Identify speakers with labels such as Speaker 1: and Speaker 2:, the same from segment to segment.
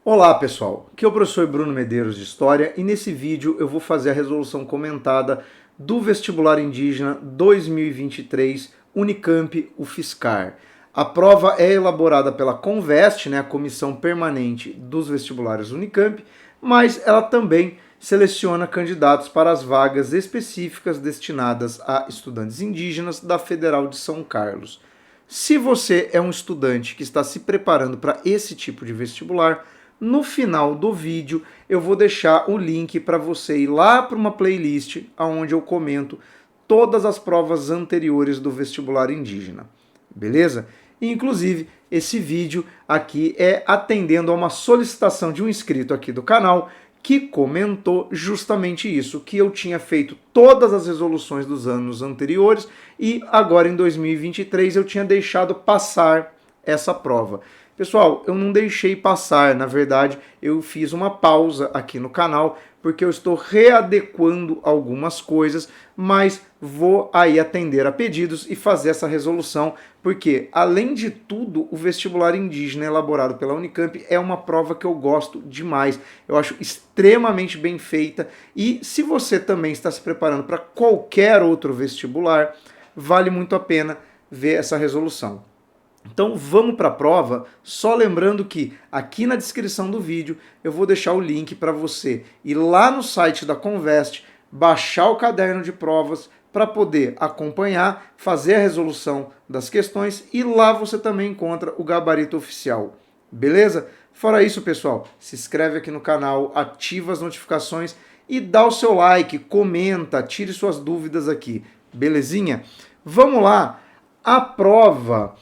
Speaker 1: Olá pessoal, aqui é o professor Bruno Medeiros de História e nesse vídeo eu vou fazer a resolução comentada do Vestibular Indígena 2023 Unicamp UFSCar. A prova é elaborada pela Conveste, a Comissão Permanente dos Vestibulares Unicamp, mas ela também seleciona candidatos para as vagas específicas destinadas a estudantes indígenas da Federal de São Carlos. Se você é um estudante que está se preparando para esse tipo de vestibular, no final do vídeo eu vou deixar o link para você ir lá para uma playlist onde eu comento todas as provas anteriores do vestibular indígena, beleza? Inclusive, esse vídeo aqui é atendendo a uma solicitação de um inscrito aqui do canal que comentou justamente isso, que eu tinha feito todas as resoluções dos anos anteriores e agora em 2023 eu tinha deixado passar essa prova. Pessoal, eu não deixei passar, na verdade, eu fiz uma pausa aqui no canal, porque eu estou readequando algumas coisas, mas vou aí atender a pedidos e fazer essa resolução, porque, além de tudo, o vestibular indígena elaborado pela Unicamp é uma prova que eu gosto demais. Eu acho extremamente bem feita e se você também está se preparando para qualquer outro vestibular, vale muito a pena ver essa resolução. Então vamos para a prova, só lembrando que aqui na descrição do vídeo eu vou deixar o link para você ir lá no site da Conveste, baixar o caderno de provas para poder acompanhar, fazer a resolução das questões e lá você também encontra o gabarito oficial, beleza? Fora isso, pessoal, se inscreve aqui no canal, ativa as notificações e dá o seu like, comenta, tire suas dúvidas aqui, belezinha? Vamos lá, a prova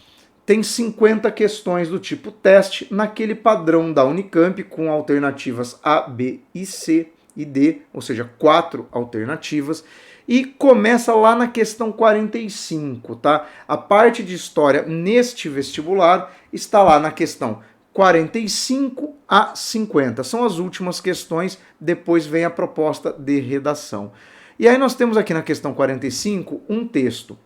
Speaker 1: tem 50 questões do tipo teste, naquele padrão da Unicamp, com alternativas A, B e C e D, ou seja, 4 alternativas, e começa lá na questão 45, tá? A parte de história neste vestibular está lá na questão 45 a 50, são as últimas questões, depois vem a proposta de redação. E aí nós temos aqui na questão 45 um texto.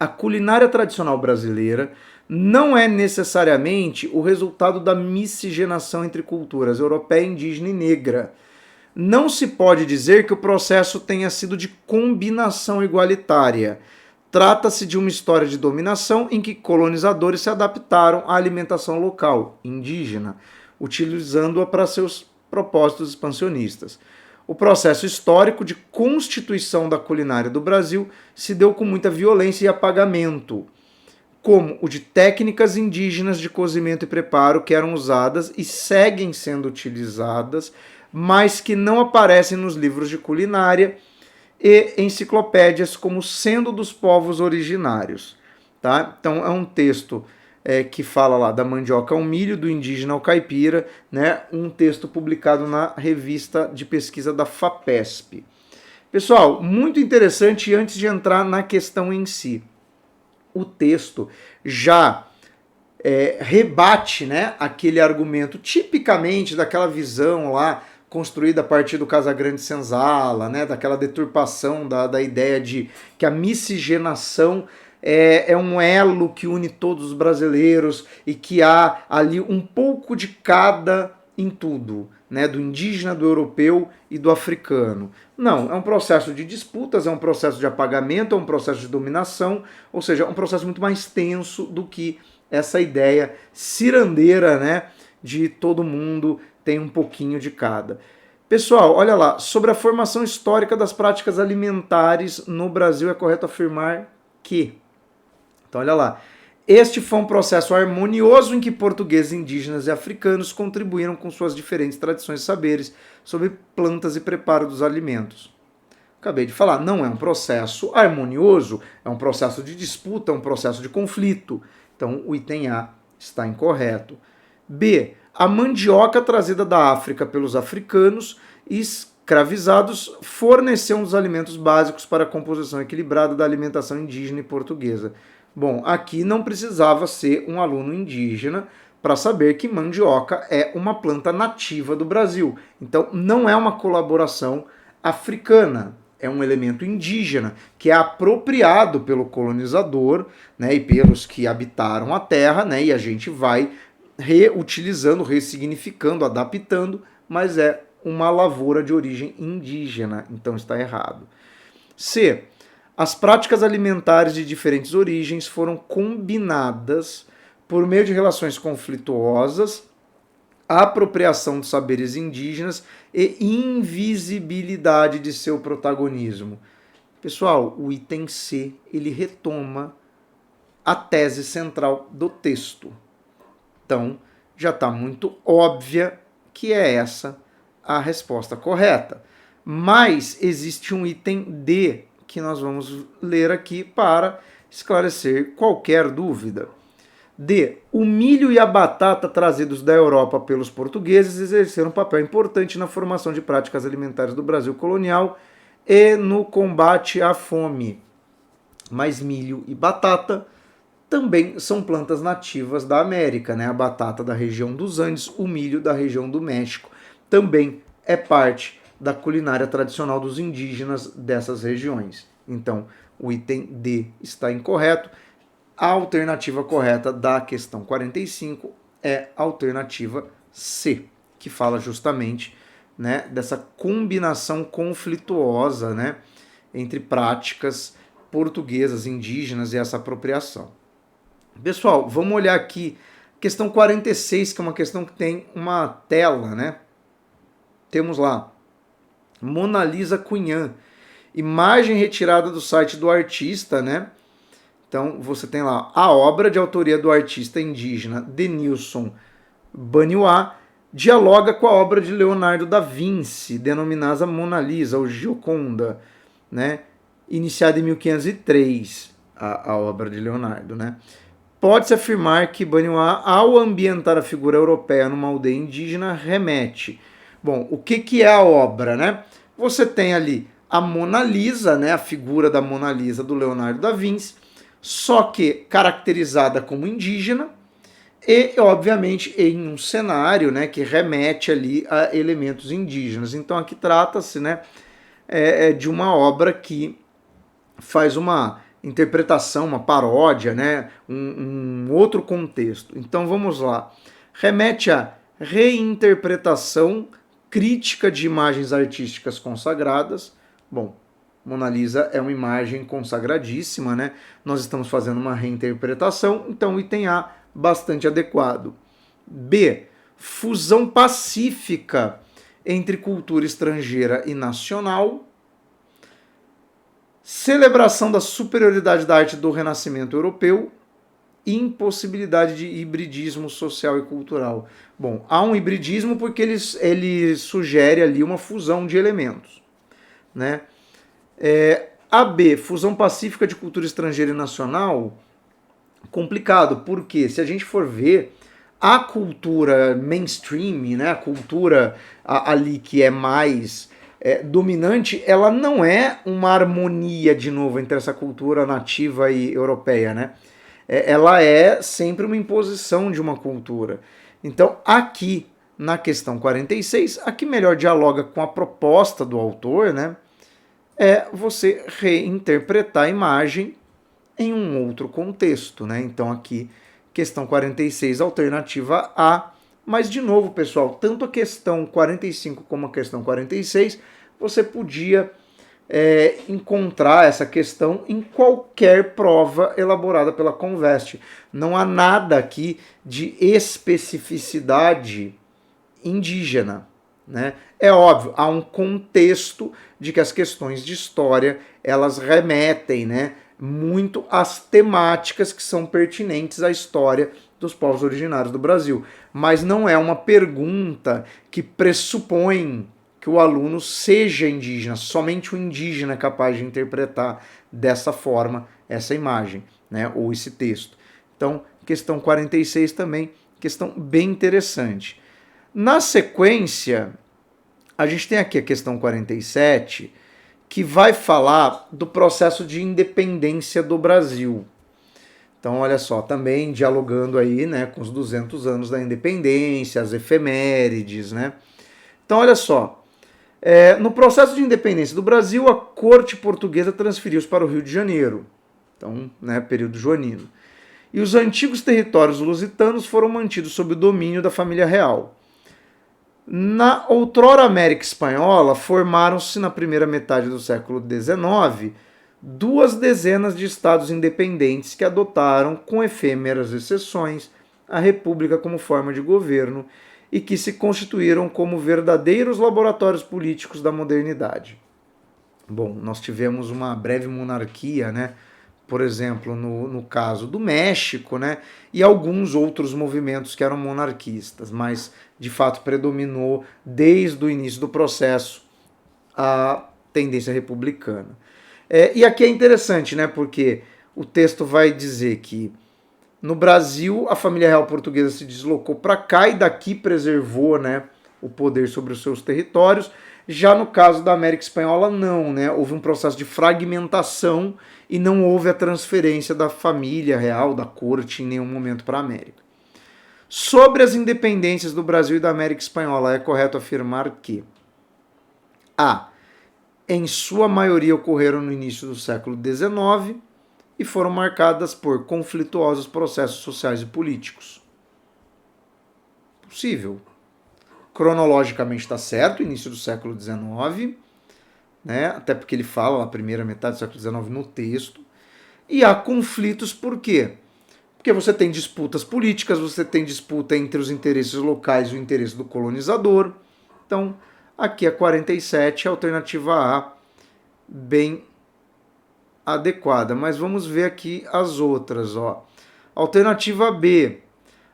Speaker 1: A culinária tradicional brasileira não é necessariamente o resultado da miscigenação entre culturas europeia, indígena e negra. Não se pode dizer que o processo tenha sido de combinação igualitária. Trata-se de uma história de dominação em que colonizadores se adaptaram à alimentação local, indígena, utilizando-a para seus propósitos expansionistas. O processo histórico de constituição da culinária do Brasil se deu com muita violência e apagamento, como o de técnicas indígenas de cozimento e preparo que eram usadas e seguem sendo utilizadas, mas que não aparecem nos livros de culinária e enciclopédias como sendo dos povos originários. Tá? Então é um texto que fala lá da mandioca ao milho, do indígena ao caipira, né? Um texto publicado na revista de pesquisa da FAPESP. Pessoal, muito interessante antes de entrar na questão em si. O texto já rebate, né, aquele argumento tipicamente daquela visão lá construída a partir do Casagrande Senzala, né, daquela deturpação da ideia de que a miscigenação é um elo que une todos os brasileiros e que há ali um pouco de cada em tudo, né, do indígena, do europeu e do africano. Não, é um processo de disputas, é um processo de apagamento, é um processo de dominação, ou seja, é um processo muito mais tenso do que essa ideia cirandeira, né, de todo mundo tem um pouquinho de cada. Pessoal, olha lá, sobre a formação histórica das práticas alimentares no Brasil é correto afirmar que... Então, olha lá. Este foi um processo harmonioso em que portugueses, indígenas e africanos contribuíram com suas diferentes tradições e saberes sobre plantas e preparo dos alimentos. Acabei de falar, não é um processo harmonioso, é um processo de disputa, é um processo de conflito. Então, o item A está incorreto. B. A mandioca trazida da África pelos africanos e escravizados forneceu um dos alimentos básicos para a composição equilibrada da alimentação indígena e portuguesa. Bom, aqui não precisava ser um aluno indígena para saber que mandioca é uma planta nativa do Brasil. Então, não é uma colaboração africana, é um elemento indígena que é apropriado pelo colonizador, né, e pelos que habitaram a terra, né, e a gente vai reutilizando, ressignificando, adaptando, mas é uma lavoura de origem indígena, então está errado. C. As práticas alimentares de diferentes origens foram combinadas por meio de relações conflituosas, apropriação dos saberes indígenas e invisibilidade de seu protagonismo. Pessoal, o item C, ele retoma a tese central do texto. Então, já está muito óbvia que é essa a resposta correta. Mas existe um item D que nós vamos ler aqui para esclarecer qualquer dúvida. D. O milho e a batata trazidos da Europa pelos portugueses exerceram um papel importante na formação de práticas alimentares do Brasil colonial e no combate à fome. Mas milho e batata também são plantas nativas da América, né? A batata da região dos Andes, o milho da região do México, também é parte da culinária tradicional dos indígenas dessas regiões. Então, o item D está incorreto. A alternativa correta da questão 45 é a alternativa C, que fala justamente, né, dessa combinação conflituosa, né, entre práticas portuguesas, indígenas e essa apropriação. Pessoal, vamos olhar aqui questão 46, que é uma questão que tem uma tela, né? Temos lá Mona Lisa Cunhã, imagem retirada do site do artista, né? Então você tem lá a obra de autoria do artista indígena Denilson Baniuá dialoga com a obra de Leonardo da Vinci, denominada Mona Lisa, ou Gioconda, né? Iniciada em 1503, a obra de Leonardo, né? Pode-se afirmar que Baniuá, ao ambientar a figura europeia numa aldeia indígena, remete. Bom, o que é a obra, né? Você tem ali a Mona Lisa, né? A figura da Mona Lisa do Leonardo da Vinci, só que caracterizada como indígena e, obviamente, em um cenário, né, que remete ali a elementos indígenas. Então aqui trata-se, né, de uma obra que faz uma interpretação, uma paródia, né, um outro contexto. Então vamos lá. Remete a reinterpretação crítica de imagens artísticas consagradas. Bom, Mona Lisa é uma imagem consagradíssima, né? Nós estamos fazendo uma reinterpretação, então o item A, bastante adequado. B. Fusão pacífica entre cultura estrangeira e nacional. Celebração da superioridade da arte do Renascimento europeu. Impossibilidade de hibridismo social e cultural. Bom, há um hibridismo porque ele sugere ali uma fusão de elementos, né? A B, fusão pacífica de cultura estrangeira e nacional, complicado, porque se a gente for ver, a cultura mainstream, né, a cultura ali que é mais dominante, ela não é uma harmonia, de novo, entre essa cultura nativa e europeia, né? Ela é sempre uma imposição de uma cultura. Então, aqui, na questão 46, a que melhor dialoga com a proposta do autor, né, é você reinterpretar a imagem em um outro contexto, né? Então aqui, questão 46, alternativa A. Mas, de novo, pessoal, tanto a questão 45 como a questão 46, você podia encontrar essa questão em qualquer prova elaborada pela Conveste. Não há nada aqui de especificidade indígena, né? É óbvio, há um contexto de que as questões de história, elas remetem, né, muito às temáticas que são pertinentes à história dos povos originários do Brasil. Mas não é uma pergunta que pressupõe que o aluno seja indígena, somente o indígena é capaz de interpretar dessa forma essa imagem, né, ou esse texto. Então, questão 46 também, questão bem interessante. Na sequência, a gente tem aqui a questão 47, que vai falar do processo de independência do Brasil. Então, olha só, também dialogando aí, né, com os 200 anos da independência, as efemérides, né? Então, olha só, no processo de independência do Brasil, a corte portuguesa transferiu-se para o Rio de Janeiro, então, né, período joanino. e os antigos territórios lusitanos foram mantidos sob o domínio da família real. Na outrora América Espanhola, formaram-se na primeira metade do século XIX 2 dezenas de estados independentes que adotaram, com efêmeras exceções, a república como forma de governo e que se constituíram como verdadeiros laboratórios políticos da modernidade. Bom, nós tivemos uma breve monarquia, né? Por exemplo, no caso do México, né? E alguns outros movimentos que eram monarquistas, mas de fato predominou desde o início do processo a tendência republicana. E aqui é interessante, né? Porque o texto vai dizer que no Brasil a família real portuguesa se deslocou para cá e daqui preservou, né, o poder sobre os seus territórios. Já no caso da América Espanhola, não, né? Houve um processo de fragmentação e não houve a transferência da família real, da corte, em nenhum momento para a América. Sobre as independências do Brasil e da América Espanhola, é correto afirmar que a. Em sua maioria ocorreram no início do século XIX e foram marcadas por conflituosos processos sociais e políticos. Possível. Cronologicamente está certo, início do século XIX, né? Até porque ele fala na primeira metade do século XIX no texto. E há conflitos por quê? Porque você tem disputas políticas, você tem disputa entre os interesses locais e o interesse do colonizador. Então, aqui a 47, a alternativa A, bem adequada. Mas vamos ver aqui as outras. Ó. Alternativa B,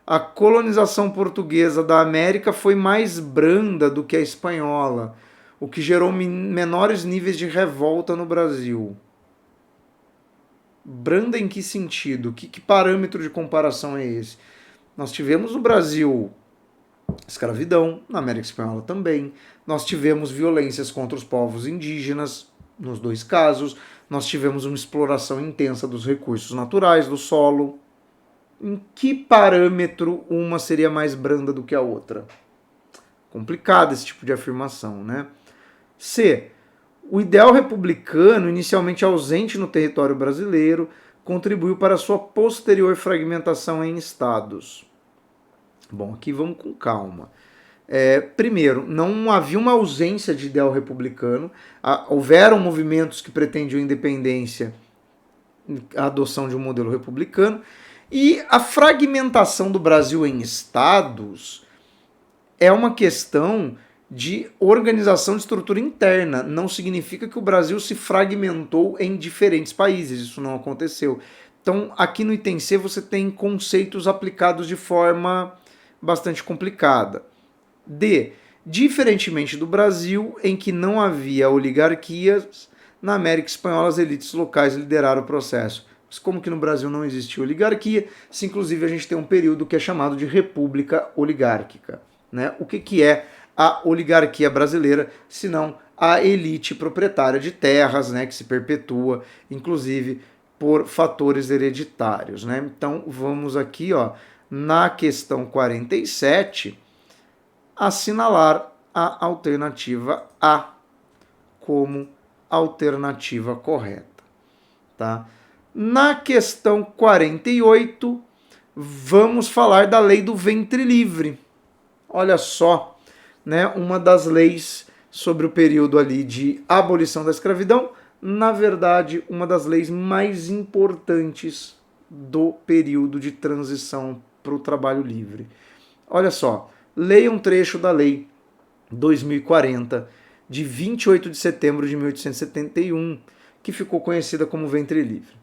Speaker 1: a colonização portuguesa da América foi mais branda do que a espanhola, o que gerou menores níveis de revolta no Brasil. Branda em que sentido? Que parâmetro de comparação é esse? Nós tivemos no Brasil escravidão, na América Espanhola também. Nós tivemos violências contra os povos indígenas, nos dois casos. Nós tivemos uma exploração intensa dos recursos naturais, do solo. Em que parâmetro uma seria mais branda do que a outra? Complicado esse tipo de afirmação, né? C. O ideal republicano, inicialmente ausente no território brasileiro, contribuiu para sua posterior fragmentação em estados. Bom, aqui vamos com calma. Primeiro, não havia uma ausência de ideal republicano. Houveram movimentos que pretendiam independência, a adoção de um modelo republicano. E a fragmentação do Brasil em estados é uma questão de organização de estrutura interna. Não significa que o Brasil se fragmentou em diferentes países. Isso não aconteceu. Então, aqui no item C você tem conceitos aplicados de forma bastante complicada. D. Diferentemente do Brasil, em que não havia oligarquias, na América Espanhola as elites locais lideraram o processo. Mas como que no Brasil não existia oligarquia, se inclusive a gente tem um período que é chamado de república oligárquica. Né? O que é a oligarquia brasileira, senão a elite proprietária de terras, né, que se perpetua, inclusive por fatores hereditários. Né? Então vamos aqui, ó, na questão 47, assinalar a alternativa A como alternativa correta. Tá? Na questão 48, vamos falar da lei do ventre livre. Olha só, né, uma das leis sobre o período ali de abolição da escravidão, na verdade, uma das leis mais importantes do período de transição para o trabalho livre. Olha só, leia um trecho da lei 2040, de 28 de setembro de 1871, que ficou conhecida como ventre livre.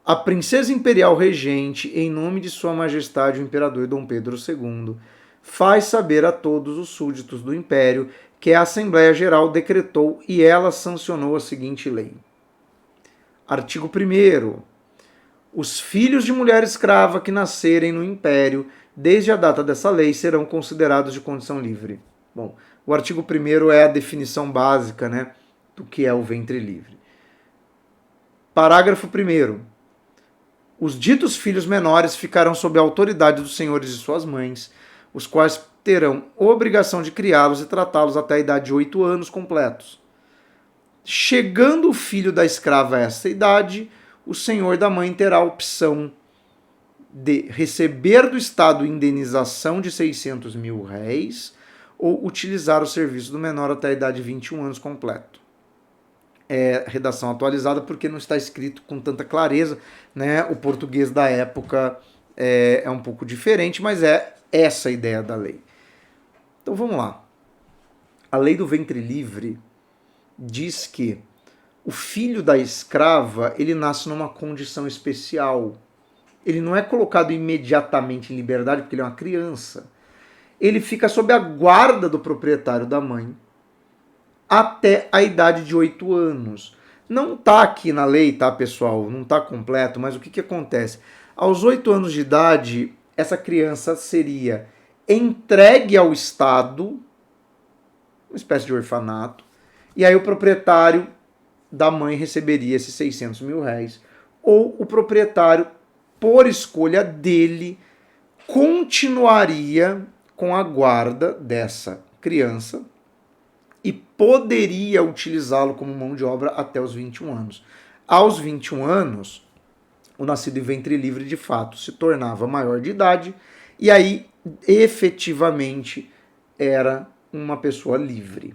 Speaker 1: A princesa imperial regente, em nome de sua majestade o imperador Dom Pedro II, faz saber a todos os súditos do império que a Assembleia Geral decretou e ela sancionou a seguinte lei. Artigo 1º. Os filhos de mulher escrava que nascerem no império desde a data dessa lei serão considerados de condição livre. Bom, o artigo 1º é a definição básica, né, do que é o ventre livre. Parágrafo 1º. Os ditos filhos menores ficarão sob a autoridade dos senhores de suas mães, os quais terão obrigação de criá-los e tratá-los até a idade de 8 anos completos. Chegando o filho da escrava a essa idade, o senhor da mãe terá a opção de receber do Estado indenização de 600 mil réis ou utilizar o serviço do menor até a idade de 21 anos completo. É redação atualizada porque não está escrito com tanta clareza, né? O português da época é um pouco diferente, mas é essa a ideia da lei. Então vamos lá. A lei do ventre livre diz que o filho da escrava, ele nasce numa condição especial. Ele não é colocado imediatamente em liberdade porque ele é uma criança. Ele fica sob a guarda do proprietário da mãe até a idade de 8 anos. Não está aqui na lei, tá, pessoal? Não está completo, mas o que acontece? Aos 8 anos de idade, essa criança seria entregue ao Estado, uma espécie de orfanato, e aí o proprietário da mãe receberia esses 600 mil réis, ou o proprietário, por escolha dele, continuaria com a guarda dessa criança e poderia utilizá-lo como mão de obra até os 21 anos. Aos 21 anos, o nascido em ventre livre, de fato, se tornava maior de idade e aí, efetivamente, era uma pessoa livre.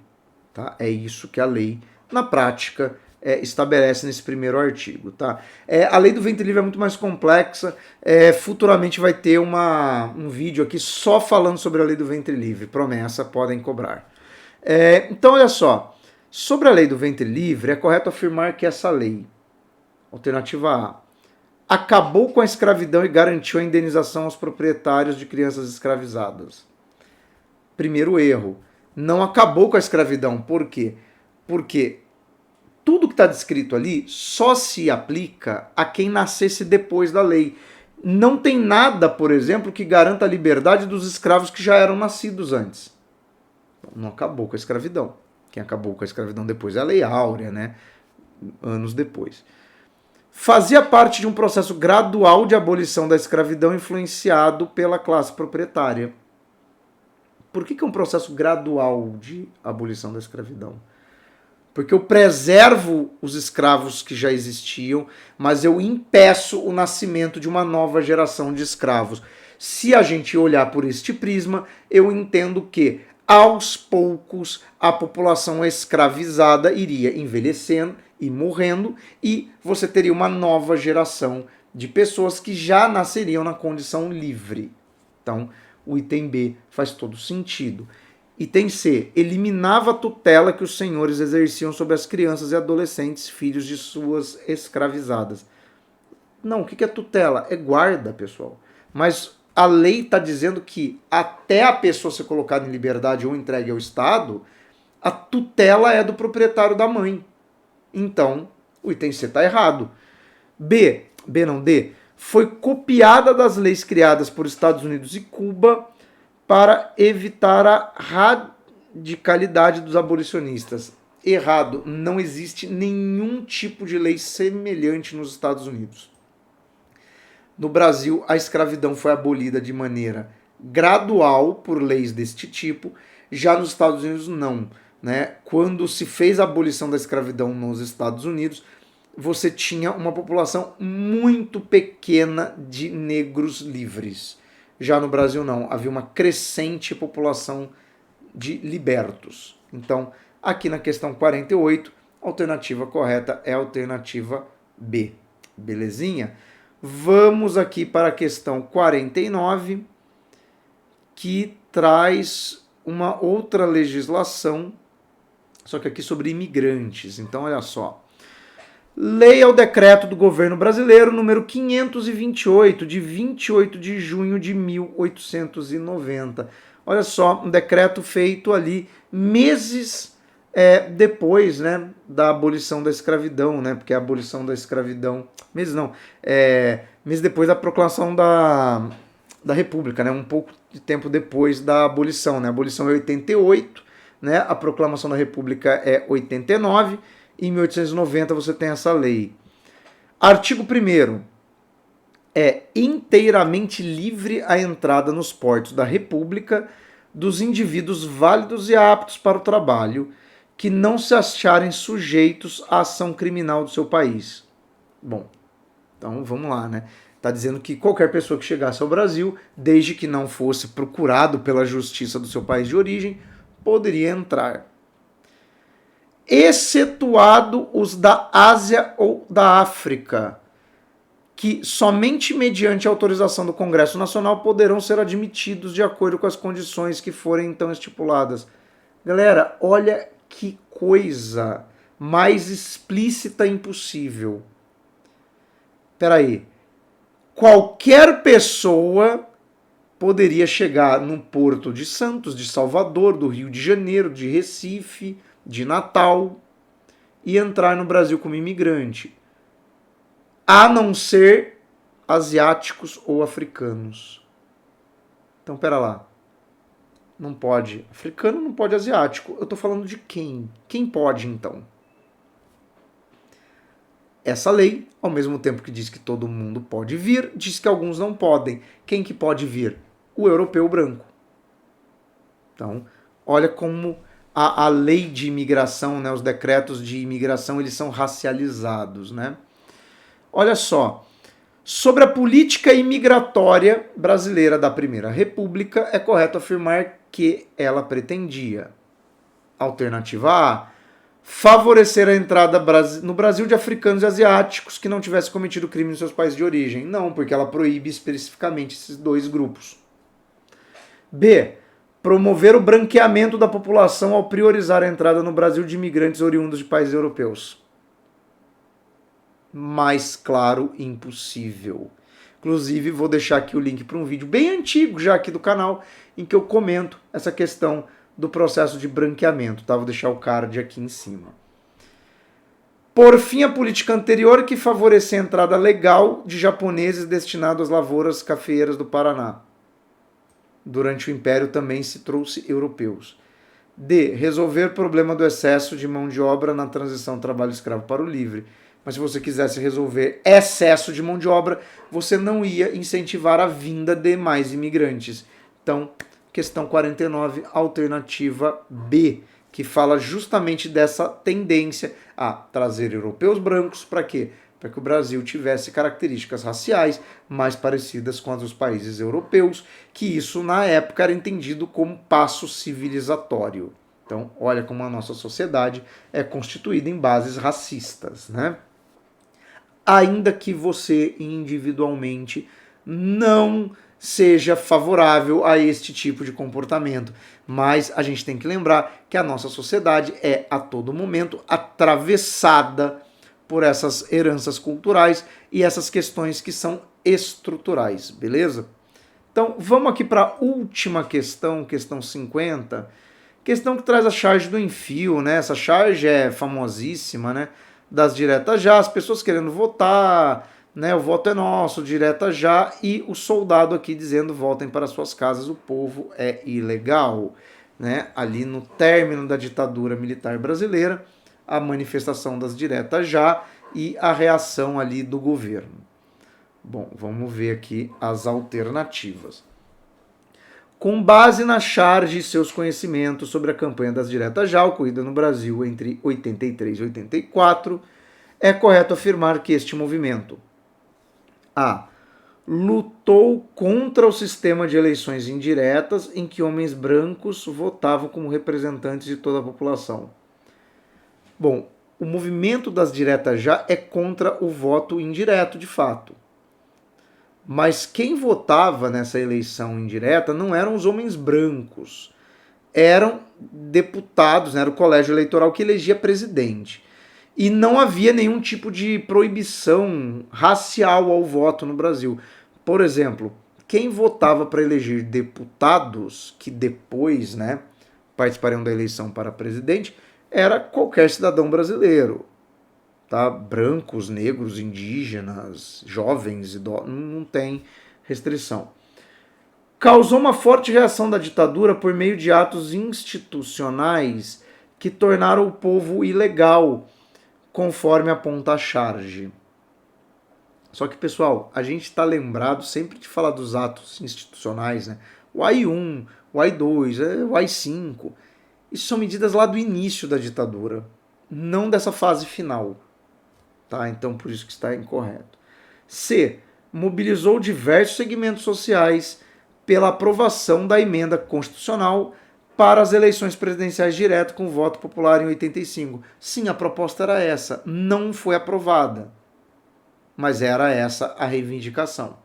Speaker 1: Tá? É isso que a lei, na prática, estabelece nesse primeiro artigo. Tá? A lei do ventre livre é muito mais complexa. Futuramente vai ter um vídeo aqui só falando sobre a lei do ventre livre. Promessa, podem cobrar. Então, olha só. Sobre a lei do ventre livre, é correto afirmar que essa lei, alternativa A, acabou com a escravidão e garantiu a indenização aos proprietários de crianças escravizadas. Primeiro erro. Não acabou com a escravidão. Por quê? Porque tudo que está descrito ali só se aplica a quem nascesse depois da lei. Não tem nada, por exemplo, que garanta a liberdade dos escravos que já eram nascidos antes. Não acabou com a escravidão. Quem acabou com a escravidão depois é a Lei Áurea, né? Anos depois. Fazia parte de um processo gradual de abolição da escravidão influenciado pela classe proprietária. Por que é um processo gradual de abolição da escravidão? Porque eu preservo os escravos que já existiam, mas eu impeço o nascimento de uma nova geração de escravos. Se a gente olhar por este prisma, eu entendo que, aos poucos, a população escravizada iria envelhecendo e morrendo, e você teria uma nova geração de pessoas que já nasceriam na condição livre. Então, o item B faz todo sentido. Item C, eliminava a tutela que os senhores exerciam sobre as crianças e adolescentes, filhos de suas escravizadas. Não, o que é tutela? É guarda, pessoal. Mas a lei está dizendo que até a pessoa ser colocada em liberdade ou entregue ao Estado, a tutela é do proprietário da mãe. Então, o item C está errado. D, foi copiada das leis criadas por Estados Unidos e Cuba para evitar a radicalidade dos abolicionistas. Errado, não existe nenhum tipo de lei semelhante nos Estados Unidos. No Brasil, a escravidão foi abolida de maneira gradual por leis deste tipo, já nos Estados Unidos não. Né? Quando se fez a abolição da escravidão nos Estados Unidos, você tinha uma população muito pequena de negros livres. Já no Brasil não, havia uma crescente população de libertos. Então, aqui na questão 48, a alternativa correta é a alternativa B. Belezinha? Vamos aqui para a questão 49, que traz uma outra legislação, só que aqui sobre imigrantes. Então, olha só. Lei ao decreto do governo brasileiro número 528, de 28 de junho de 1890. Olha só, um decreto feito ali meses depois, né, da abolição da escravidão, né, porque a abolição da escravidão... Meses não, meses depois da proclamação da República, né, um pouco de tempo depois da abolição. Né, a abolição é 88, né, a proclamação da República é 89, e em 1890 você tem essa lei. Artigo 1º. É inteiramente livre a entrada nos portos da República dos indivíduos válidos e aptos para o trabalho, que não se acharem sujeitos à ação criminal do seu país. Bom, então vamos lá, né? Está dizendo que qualquer pessoa que chegasse ao Brasil, desde que não fosse procurado pela justiça do seu país de origem, poderia entrar. Excetuado os da Ásia ou da África, que somente mediante autorização do Congresso Nacional poderão ser admitidos de acordo com as condições que forem então estipuladas. Galera, olha que coisa mais explícita impossível. Peraí. Qualquer pessoa poderia chegar no Porto de Santos, de Salvador, do Rio de Janeiro, de Recife, de Natal e entrar no Brasil como imigrante, a não ser asiáticos ou africanos. Então, pera lá. Não pode. Africano não pode asiático. Eu tô falando de quem? Quem pode, então? Essa lei, ao mesmo tempo que diz que todo mundo pode vir, diz que alguns não podem. Quem que pode vir? O europeu branco. Então, olha como a lei de imigração, né, os decretos de imigração, eles são racializados, né? Olha só, sobre a política imigratória brasileira da Primeira República, é correto afirmar que ela pretendia. Alternativa A, favorecer a entrada no Brasil de africanos e asiáticos que não tivessem cometido crime nos seus países de origem. Não, porque ela proíbe especificamente esses dois grupos. B, promover o branqueamento da população ao priorizar a entrada no Brasil de imigrantes oriundos de países europeus. Mais claro, impossível. Inclusive, vou deixar aqui o link para um vídeo bem antigo já aqui do canal, em que eu comento essa questão do processo de branqueamento, tá? Vou deixar o card aqui em cima. Por fim, a política anterior que favorecia a entrada legal de japoneses destinados às lavouras cafeeiras do Paraná. Durante o Império também se trouxe europeus. D. Resolver o problema do excesso de mão de obra na transição do trabalho escravo para o livre. Mas se você quisesse resolver excesso de mão de obra, você não ia incentivar a vinda de mais imigrantes. Então, questão 49, alternativa B, que fala justamente dessa tendência a trazer europeus brancos para quê? Para que o Brasil tivesse características raciais mais parecidas com as dos países europeus, que isso na época era entendido como passo civilizatório. Então, olha como a nossa sociedade é constituída em bases racistas, né? Ainda que você individualmente não seja favorável a este tipo de comportamento. Mas a gente tem que lembrar que a nossa sociedade é a todo momento atravessada por essas heranças culturais e essas questões que são estruturais, beleza? Então vamos aqui para a última questão, questão 50, questão que traz a charge do enfio, né? Essa charge é famosíssima, né? Das diretas já, as pessoas querendo votar, né, o voto é nosso, direta já, e o soldado aqui dizendo voltem para suas casas, o povo é ilegal. Né? Ali no término da ditadura militar brasileira, a manifestação das diretas já e a reação ali do governo. Bom, vamos ver aqui as alternativas. Com base na charge e seus conhecimentos sobre a campanha das diretas já ocorrida no Brasil entre 83 e 84, é correto afirmar que este movimento A. Lutou contra o sistema de eleições indiretas em que homens brancos votavam como representantes de toda a população. Bom, o movimento das diretas já é contra o voto indireto, de fato. Mas quem votava nessa eleição indireta não eram os homens brancos, eram deputados, né, era o colégio eleitoral que elegia presidente. E não havia nenhum tipo de proibição racial ao voto no Brasil. Por exemplo, quem votava para eleger deputados, que depois, né, participariam da eleição para presidente, era qualquer cidadão brasileiro. Tá? Brancos, negros, indígenas, jovens, idosos, não tem restrição. Causou uma forte reação da ditadura por meio de atos institucionais que tornaram o povo ilegal, conforme aponta a charge. Só que, pessoal, a gente está lembrado sempre de falar dos atos institucionais, né? O AI-1, o AI-2, o AI-5. Isso são medidas lá do início da ditadura, não dessa fase final. Tá? Então, por isso que está incorreto. C. mobilizou diversos segmentos sociais pela aprovação da emenda constitucional para as eleições presidenciais direto com voto popular em 85. Sim, a proposta era essa, não foi aprovada, mas era essa a reivindicação.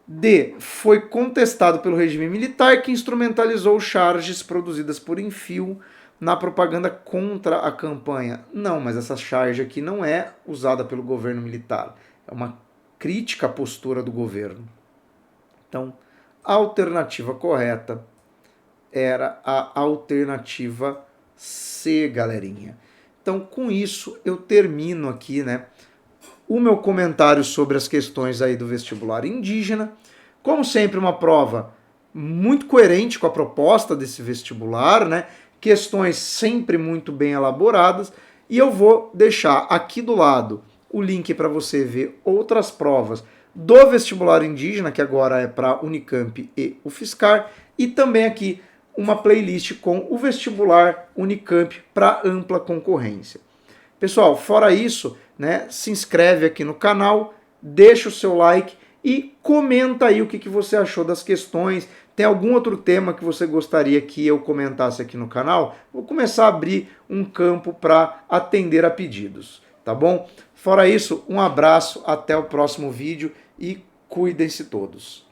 Speaker 1: D. Foi contestado pelo regime militar que instrumentalizou charges produzidas por Enfio na propaganda contra a campanha. Não, mas essa charge aqui não é usada pelo governo militar. É uma crítica à postura do governo. Então, a alternativa correta era a alternativa C, galerinha. Então, com isso, eu termino aqui, né, o meu comentário sobre as questões aí do vestibular indígena. Como sempre, uma prova muito coerente com a proposta desse vestibular, né? Questões sempre muito bem elaboradas. E eu vou deixar aqui do lado o link para você ver outras provas do vestibular indígena, que agora é para Unicamp e UFSCar, e também aqui uma playlist com o vestibular Unicamp para ampla concorrência. Pessoal, fora isso, né, se inscreve aqui no canal, deixa o seu like e comenta aí o que você achou das questões. Tem algum outro tema que você gostaria que eu comentasse aqui no canal? Vou começar a abrir um campo para atender a pedidos, tá bom? Fora isso, um abraço, até o próximo vídeo e cuidem-se todos.